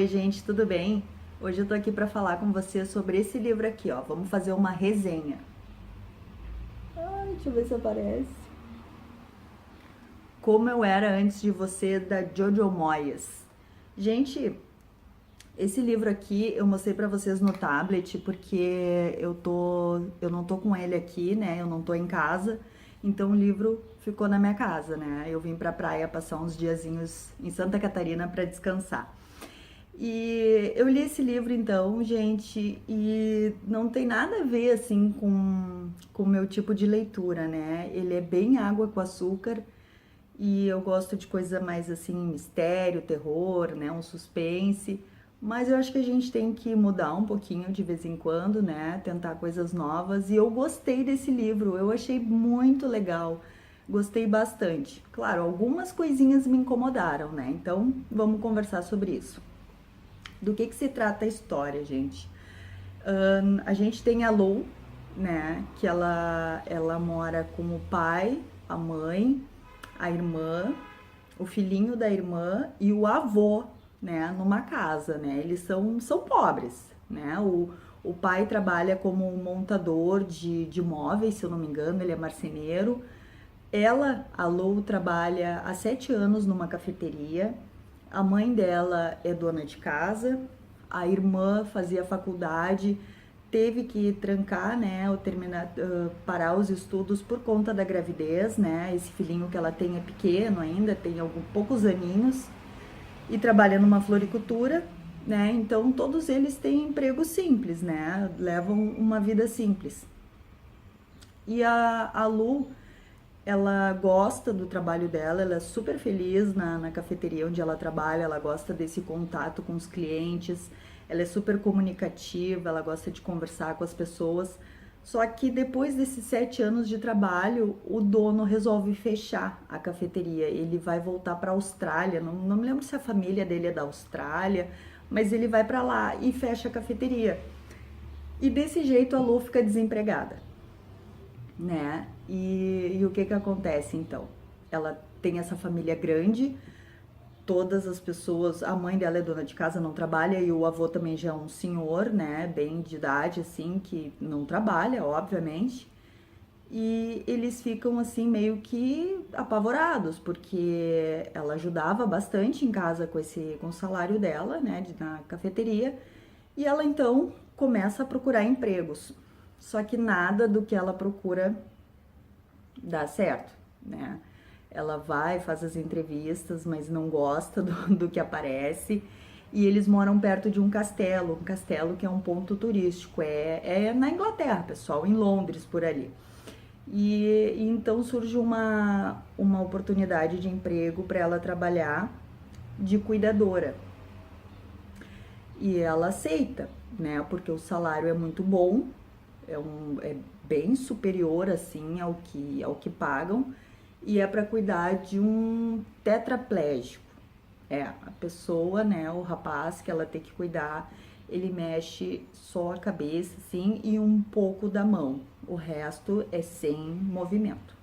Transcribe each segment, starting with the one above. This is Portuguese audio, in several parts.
Oi, gente, tudo bem? Hoje eu tô aqui para falar com você sobre esse livro aqui, ó. Vamos fazer uma resenha. Ai, deixa eu ver se aparece. Como eu era antes de você, da Jojo Moyes. Gente, esse livro aqui eu mostrei para vocês no tablet porque eu não tô com ele aqui, né? Eu não tô em casa. Então o livro ficou na minha casa, né? Eu vim pra praia passar uns diazinhos em Santa Catarina para descansar. E eu li esse livro então, gente, e não tem nada a ver assim com o meu tipo de leitura, né? Ele é bem água com açúcar e eu gosto de coisa mais assim, mistério, terror, né? Um suspense. Mas eu acho que a gente tem que mudar um pouquinho de vez em quando, né? Tentar coisas novas. E eu gostei desse livro, eu achei muito legal. Gostei bastante. Claro, algumas coisinhas me incomodaram, né? Então vamos conversar sobre isso. Do que se trata a história, gente? A gente tem a Lou, né? Que ela mora com o pai, a mãe, a irmã, o filhinho da irmã e o avô, né? Numa casa, né? Eles são pobres, né? O pai trabalha como um montador de móveis, se eu não me engano, ele é marceneiro. Ela, a Lou, trabalha há 7 anos numa cafeteria. A mãe dela é dona de casa. A irmã fazia faculdade, teve que trancar, né, ou terminar, parar os estudos por conta da gravidez, né? Esse filhinho que ela tem é pequeno ainda, tem alguns poucos aninhos e trabalha numa floricultura, né? Então todos eles têm emprego simples, né? Levam uma vida simples. E a Lu, ela gosta do trabalho dela, ela é super feliz na cafeteria onde ela trabalha, ela gosta desse contato com os clientes, ela é super comunicativa, ela gosta de conversar com as pessoas. Só que depois desses 7 anos de trabalho, o dono resolve fechar a cafeteria. Ele vai voltar para a Austrália, não me lembro se a família dele é da Austrália, mas ele vai para lá e fecha a cafeteria. E desse jeito a Lu fica desempregada, né? E o que que acontece então? Ela tem essa família grande, todas as pessoas, a mãe dela é dona de casa, não trabalha, e o avô também já é um senhor, né, bem de idade, assim, que não trabalha, obviamente. E eles ficam assim meio que apavorados, porque ela ajudava bastante em casa com o salário dela, né, na cafeteria, e ela então começa a procurar empregos. Só que nada do que ela procura dá certo, né? Ela vai, faz as entrevistas, mas não gosta do que aparece. E eles moram perto de um castelo que é um ponto turístico. É na Inglaterra, pessoal, em Londres, por ali. E então surge uma oportunidade de emprego para ela trabalhar de cuidadora. E ela aceita, né? Porque o salário é muito bom, é bem superior assim ao que pagam, e é para cuidar de um tetraplégico. A pessoa, né, o rapaz que ela tem que cuidar, ele mexe só a cabeça assim e um pouco da mão. O resto é sem movimento.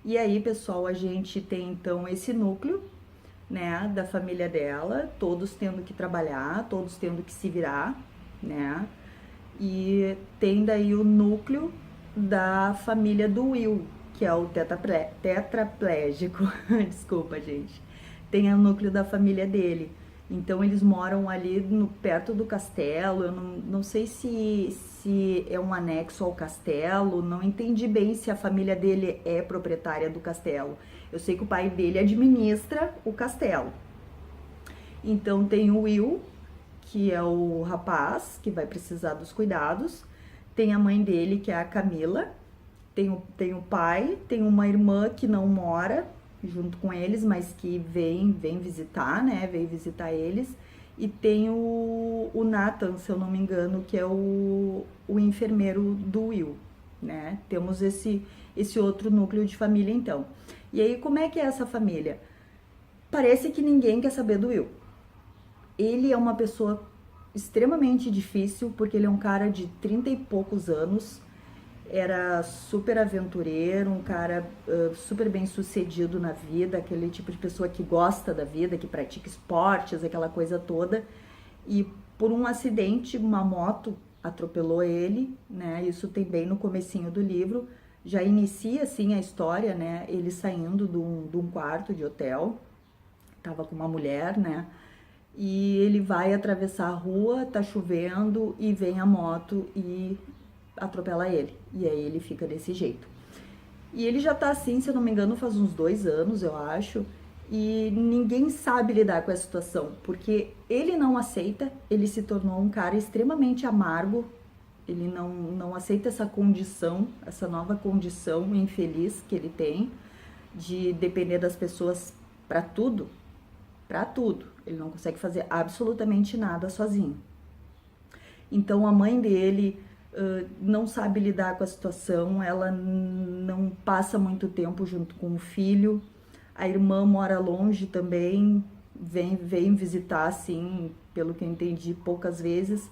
E aí, pessoal, a gente tem então esse núcleo, né, da família dela, todos tendo que trabalhar, todos tendo que se virar, né? E tem daí o núcleo da família do Will, que é o tetraplégico. Desculpa, gente. Tem o núcleo da família dele. Então eles moram ali perto do castelo. Eu não sei se é um anexo ao castelo. Não entendi bem se a família dele é proprietária do castelo. Eu sei que o pai dele administra o castelo. Então tem o Will, que é o rapaz que vai precisar dos cuidados. Tem a mãe dele, que é a Camila. Tem o pai, tem uma irmã que não mora junto com eles, mas que vem visitar, né? Vem visitar eles. E tem o Nathan, se eu não me engano, que é o enfermeiro do Will, né? Temos esse outro núcleo de família, então. E aí, como é que é essa família? Parece que ninguém quer saber do Will. Ele é uma pessoa extremamente difícil, porque ele é um cara de 30 e poucos anos. era super aventureiro, um cara super bem sucedido na vida, aquele tipo de pessoa que gosta da vida, que pratica esportes, aquela coisa toda. E por um acidente, uma moto atropelou ele, né? Isso tem bem no comecinho do livro. Já inicia assim a história, né? Ele saindo de um quarto de hotel, tava com uma mulher, né? E ele vai atravessar a rua, tá chovendo e vem a moto e atropela ele. E aí ele fica desse jeito. E ele já tá assim, se eu não me engano, faz uns 2 anos, eu acho. E ninguém sabe lidar com essa situação, porque ele não aceita, ele se tornou um cara extremamente amargo, ele não aceita essa condição, essa nova condição infeliz que ele tem, de depender das pessoas para tudo, para tudo. Ele não consegue fazer absolutamente nada sozinho. Então a mãe dele não sabe lidar com a situação, ela não passa muito tempo junto com o filho. A irmã mora longe também, vem visitar, assim, pelo que eu entendi, poucas vezes.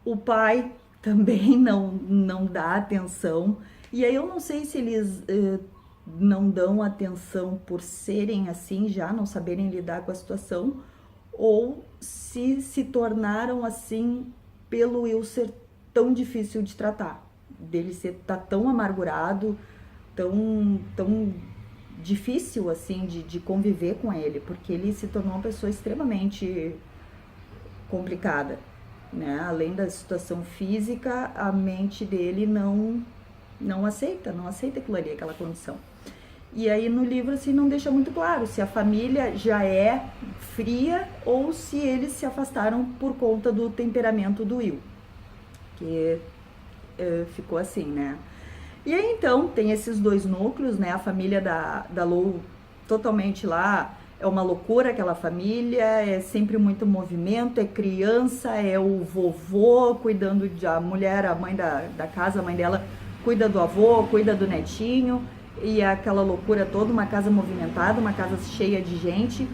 O pai também não dá atenção. E aí eu não sei se eles não dão atenção por serem assim já, não saberem lidar com a situação, ou se tornaram assim pelo Will ser tão difícil de tratar, dele tá tão amargurado, tão difícil assim de conviver com ele, porque ele se tornou uma pessoa extremamente complicada, né? Além da situação física, a mente dele não aceita aquilo ali, aquela condição. E aí no livro assim não deixa muito claro se a família já é fria ou se eles se afastaram por conta do temperamento do Will, que ficou assim, né? E aí então tem esses dois núcleos, né? A família da Lou totalmente lá, é uma loucura aquela família, é sempre muito movimento, é criança, é o vovô cuidando da mulher, a mãe da casa, a mãe dela cuida do avô, cuida do netinho, e é aquela loucura toda, uma casa movimentada, uma casa cheia de gente.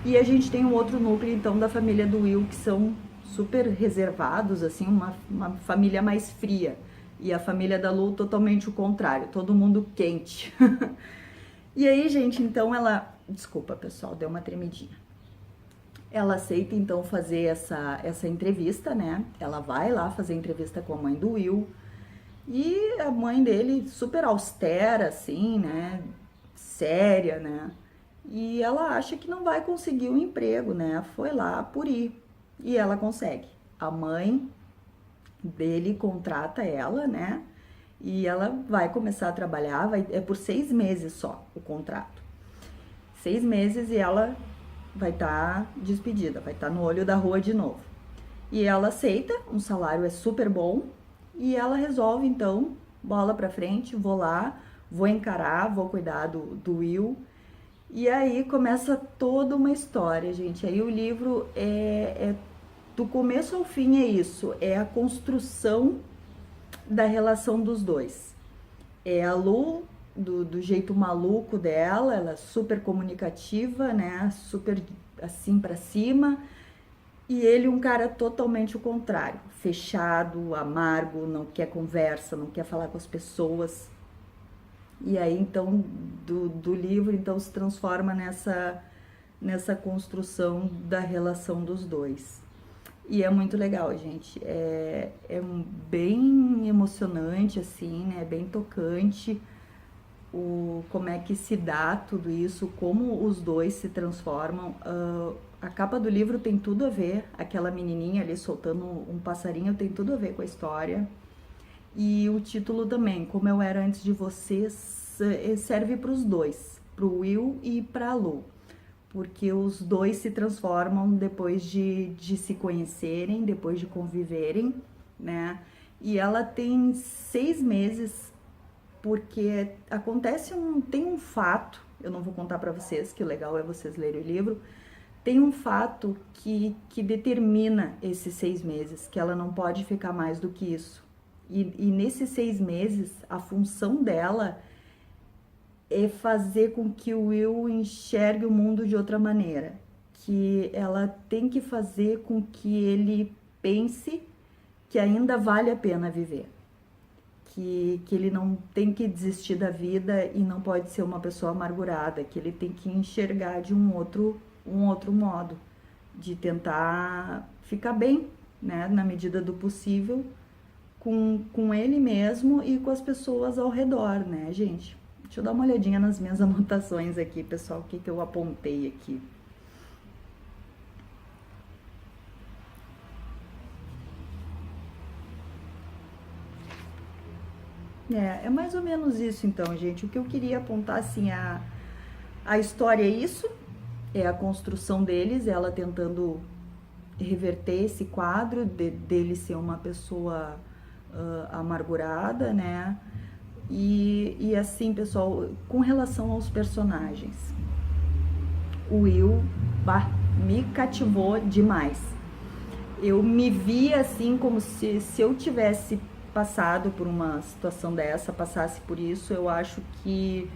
E a gente tem um outro núcleo então da família do Will, que são super reservados, assim, uma família mais fria. E a família da Lu totalmente o contrário, todo mundo quente. E aí, gente, então ela... Desculpa, pessoal, deu uma tremidinha. Ela aceita, então, fazer essa entrevista, né? Ela vai lá fazer entrevista com a mãe do Will. E a mãe dele super austera, assim, né? Séria, né? E ela acha que não vai conseguir o emprego, né? Foi lá por ir. E ela consegue. A mãe dele contrata ela, né? E ela vai começar a trabalhar, é por 6 meses só o contrato. 6 meses e ela vai estar despedida, vai estar no olho da rua de novo. E ela aceita, um salário é super bom, e ela resolve então, bola pra frente, vou lá, vou encarar, vou cuidar do Will. E aí começa toda uma história, gente. Aí o livro do começo ao fim é isso, é a construção da relação dos dois. É a Lu, do jeito maluco dela, ela é super comunicativa, né? Super assim pra cima. E ele um cara totalmente o contrário, fechado, amargo, não quer conversa, não quer falar com as pessoas. E aí então do livro então se transforma nessa construção da relação dos dois. E é muito legal, gente. Bem emocionante, assim, né? Bem tocante como é que se dá tudo isso, como os dois se transformam. A capa do livro tem tudo a ver, aquela menininha ali soltando um passarinho tem tudo a ver com a história. E o título também, Como Eu Era Antes de Vocês, serve para os dois, para o Will e para a Lu. Porque os dois se transformam depois de se conhecerem, depois de conviverem, né? E ela tem 6 meses, porque tem um fato, eu não vou contar para vocês, que o legal é vocês lerem o livro, tem um fato que determina esses 6 meses, que ela não pode ficar mais do que isso. E nesses 6 meses, a função dela é fazer com que o Will enxergue o mundo de outra maneira, que ela tem que fazer com que ele pense que ainda vale a pena viver, que ele não tem que desistir da vida e não pode ser uma pessoa amargurada, que ele tem que enxergar de um outro modo, de tentar ficar bem, né, na medida do possível, com ele mesmo e com as pessoas ao redor, né, gente? Deixa eu dar uma olhadinha nas minhas anotações aqui, pessoal, o que eu apontei aqui. É mais ou menos isso então, gente. O que eu queria apontar, assim, a história é isso, é a construção deles, ela tentando reverter esse quadro dele ser uma pessoa amargurada, né? E assim, pessoal, com relação aos personagens, o Will me cativou demais. Eu me via assim como se eu tivesse passado por uma situação dessa, passasse por isso, eu acho que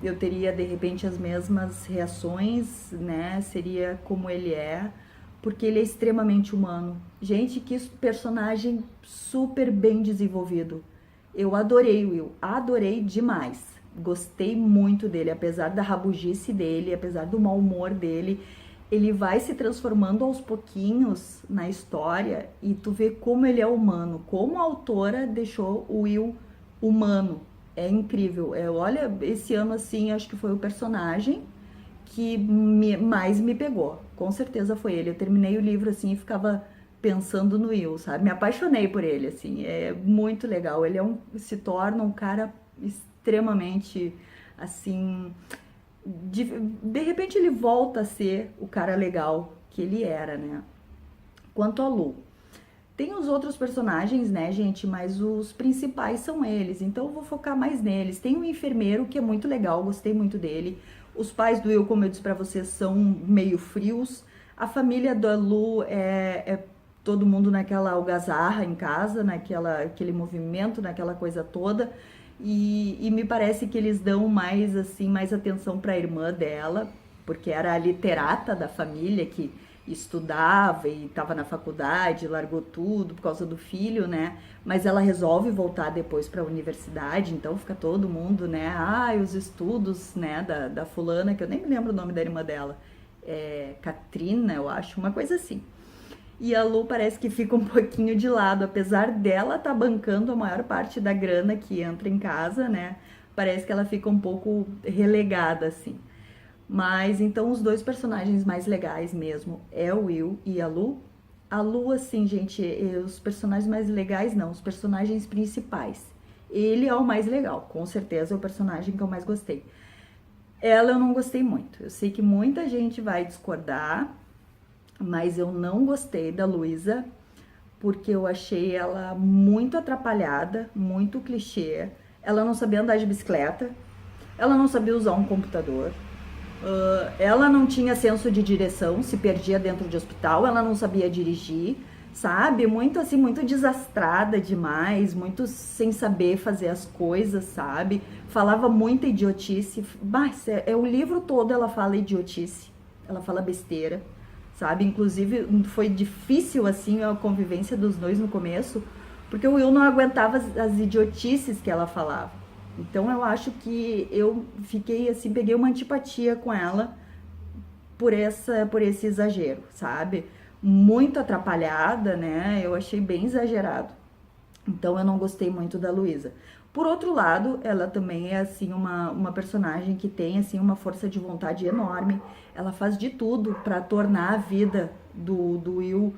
eu teria de repente as mesmas reações, né? Seria como ele é, porque ele é extremamente humano. Gente, que personagem super bem desenvolvido. Eu adorei o Will, adorei demais. Gostei muito dele, apesar da rabugice dele, apesar do mau humor dele. Ele vai se transformando aos pouquinhos na história e tu vê como ele é humano, como a autora deixou o Will humano. É incrível. Olha, esse ano assim, acho que foi o personagem que mais me pegou. Com certeza foi ele. Eu terminei o livro assim e ficava pensando no Will, sabe? Me apaixonei por ele, assim. É muito legal. Ele se torna um cara extremamente, assim, de repente ele volta a ser o cara legal que ele era, né? Quanto a Lu, tem os outros personagens, né, gente? Mas os principais são eles, então eu vou focar mais neles. Tem o enfermeiro, que é muito legal, gostei muito dele. Os pais do Will, como eu disse pra vocês, são meio frios. A família da Lu é todo mundo naquela algazarra em casa, aquele movimento, naquela coisa toda. E me parece que eles dão mais, assim, mais atenção para a irmã dela, porque era a literata da família que estudava e estava na faculdade, largou tudo por causa do filho, né? Mas ela resolve voltar depois para a universidade, então fica todo mundo, né? Os estudos, né, da fulana, que eu nem me lembro o nome da irmã dela, Katrina, eu acho, uma coisa assim. E a Lu parece que fica um pouquinho de lado, apesar dela estar bancando a maior parte da grana que entra em casa, né? Parece que ela fica um pouco relegada, assim. Mas então os dois personagens mais legais mesmo é o Will e a Lu. A Lu, assim, gente, os personagens mais legais não, os personagens principais. Ele é o mais legal, com certeza é o personagem que eu mais gostei. Ela eu não gostei muito. Eu sei que muita gente vai discordar, mas eu não gostei da Luísa, porque eu achei ela muito atrapalhada, muito clichê. Ela não sabia andar de bicicleta, ela não sabia usar um computador, ela não tinha senso de direção, se perdia dentro de hospital, ela não sabia dirigir, sabe? Muito assim, muito desastrada demais, muito sem saber fazer as coisas, sabe? Falava muita idiotice, mas o livro todo ela fala idiotice, ela fala besteira, sabe? Inclusive foi difícil assim a convivência dos dois no começo, porque o Will não aguentava as idiotices que ela falava. Então eu acho que eu fiquei assim, peguei uma antipatia com ela por esse exagero, sabe? Muito atrapalhada, né? Eu achei bem exagerado. Então eu não gostei muito da Luísa. Por outro lado, ela também é assim uma personagem que tem assim uma força de vontade enorme. Ela faz de tudo para tornar a vida do Will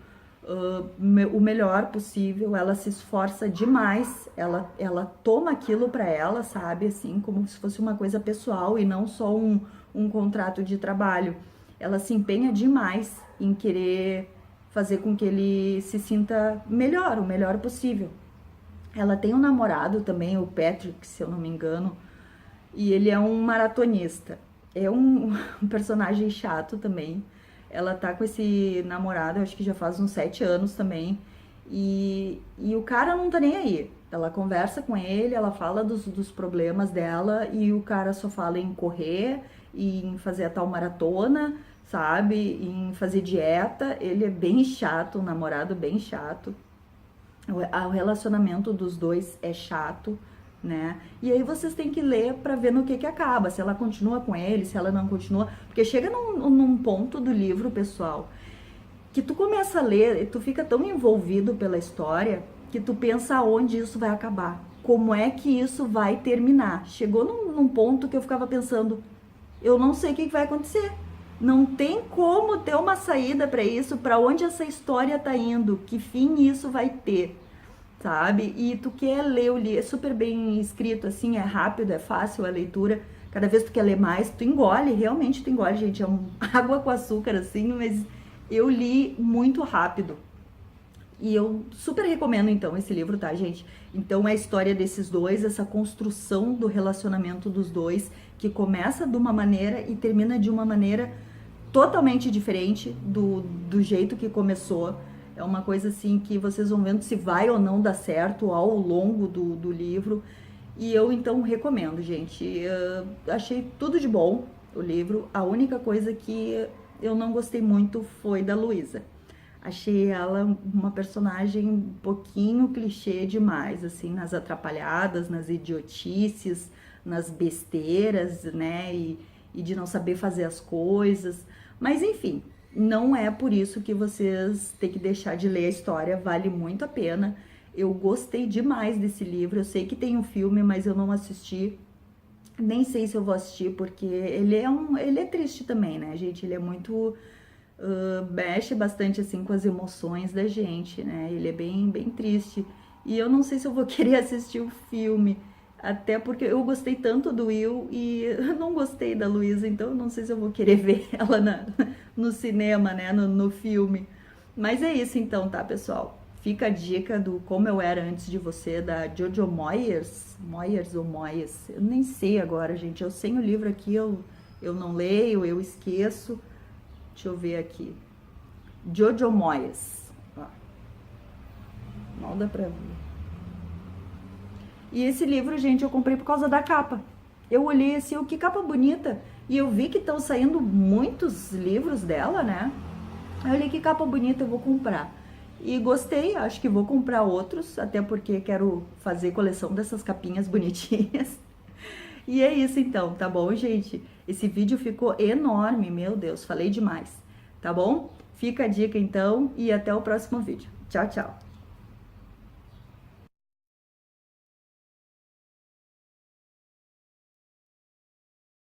o melhor possível. Ela se esforça demais. Ela toma aquilo para ela, sabe? Assim, como se fosse uma coisa pessoal e não só um contrato de trabalho. Ela se empenha demais em querer fazer com que ele se sinta melhor, o melhor possível. Ela tem um namorado também, o Patrick, se eu não me engano, e ele é um maratonista. É um personagem chato também. Ela tá com esse namorado, acho que já faz uns 7 anos também, e o cara não tá nem aí. Ela conversa com ele, ela fala dos problemas dela, e o cara só fala em correr, em fazer a tal maratona, sabe? Em fazer dieta. Ele é bem chato, um namorado bem chato. O relacionamento dos dois é chato, né? E aí vocês têm que ler pra ver no que acaba, se ela continua com ele, se ela não continua, porque chega num ponto do livro, pessoal, que tu começa a ler e tu fica tão envolvido pela história que tu pensa aonde isso vai acabar, como é que isso vai terminar. Chegou num ponto que eu ficava pensando, eu não sei o que vai acontecer. Não tem como ter uma saída para isso, para onde essa história tá indo, que fim isso vai ter, sabe? E tu quer ler o livro, é super bem escrito, assim, é rápido, é fácil a leitura. Cada vez que tu quer ler mais, tu engole, realmente tu engole, gente. É água com açúcar, assim, mas eu li muito rápido. E eu super recomendo, então, esse livro, tá, gente? Então, é a história desses dois, essa construção do relacionamento dos dois, que começa de uma maneira e termina de uma maneira totalmente diferente do jeito que começou. É uma coisa, assim, que vocês vão vendo se vai ou não dar certo ao longo do livro. E eu, então, recomendo, gente. Achei tudo de bom, o livro. A única coisa que eu não gostei muito foi da Luísa. Achei ela uma personagem um pouquinho clichê demais, assim, nas atrapalhadas, nas idiotices, nas besteiras, né? E de não saber fazer as coisas. Mas enfim, não é por isso que vocês têm que deixar de ler a história, vale muito a pena. Eu gostei demais desse livro. Eu sei que tem um filme, mas eu não assisti. Nem sei se eu vou assistir, porque ele é triste também, né, gente? Ele é muito mexe bastante assim com as emoções da gente, né? Ele é bem triste. E eu não sei se eu vou querer assistir o filme, até porque eu gostei tanto do Will e eu não gostei da Luísa, então eu não sei se eu vou querer ver ela no cinema, né? No filme. Mas é isso então, tá, pessoal? Fica a dica do Como Eu Era Antes de Você, da Jojo Moyes. Moyes ou Moyes? Eu nem sei agora, gente. Eu sei o livro aqui, eu não leio, eu esqueço. Deixa eu ver aqui. Jojo Moyes. Ó, mal dá pra ver. E esse livro, gente, eu comprei por causa da capa. Eu olhei assim, oh, que capa bonita. E eu vi que estão saindo muitos livros dela, né? Eu olhei, que capa bonita, eu vou comprar. E gostei, acho que vou comprar outros, até porque quero fazer coleção dessas capinhas bonitinhas. E é isso então, tá bom, gente? Esse vídeo ficou enorme, meu Deus, falei demais, tá bom? Fica a dica então e até o próximo vídeo. Tchau, tchau!